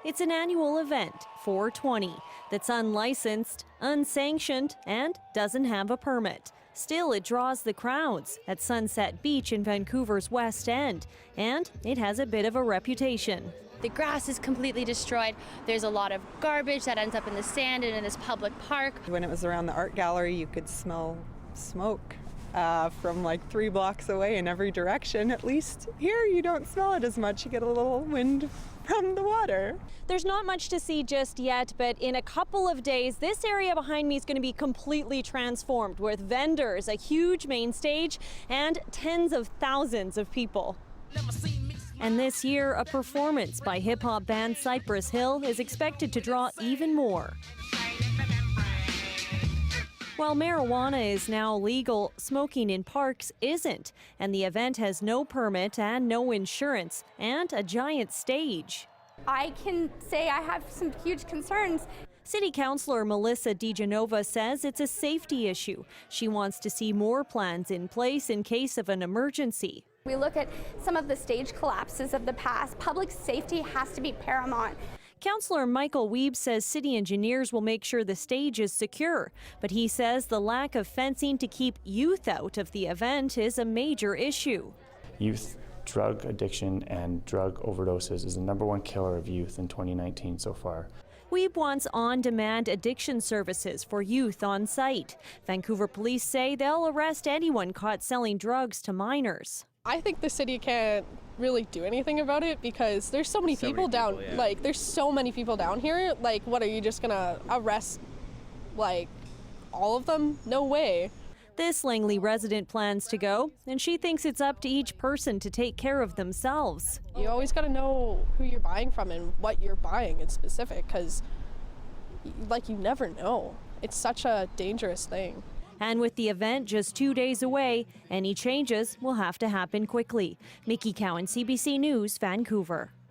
It's an annual event, 420, that's unlicensed, unsanctioned, and doesn't have a permit. Still, it draws the crowds at Sunset Beach in Vancouver's West End, and it has a bit of a reputation. The grass is completely destroyed. There's a lot of garbage that ends up in the sand and in this public park. When it was around the art gallery, you could smell smoke from like 3 blocks away in every direction. At least here you don't smell it as much. You get a little wind from the water. There's not much to see just yet, but in a couple of days, this area behind me is going to be completely transformed with vendors, a huge main stage, and tens of thousands of people. And this year, a performance by hip-hop band Cypress Hill is expected to draw even more. While marijuana is now legal, smoking in parks isn't, and the event has no permit and no insurance, and a giant stage. I can say I have some huge concerns. City Councillor Melissa DeGenova says it's a safety issue. She wants to see more plans in place in case of an emergency. We look at some of the stage collapses of the past. Public safety has to be paramount. Councillor Michael Wiebe says city engineers will make sure the stage is secure, but he says the lack of fencing to keep youth out of the event is a major issue. Youth drug addiction and drug overdoses is the #1 killer of youth in 2019 so far. Wiebe wants on-demand addiction services for youth on site. Vancouver police say they'll arrest anyone caught selling drugs to minors. I think the city can't really do anything about it because there's so many people down. Yeah. Like, there's so many people down here. Like, what, are you just gonna arrest, like, all of them? No way. This Langley resident plans to go, and she thinks it's up to each person to take care of themselves. You always gotta know who you're buying from and what you're buying in specific, because, like, you never know. It's such a dangerous thing. And with the event just 2 days away, any changes will have to happen quickly. Mickey Cowan, CBC News, Vancouver.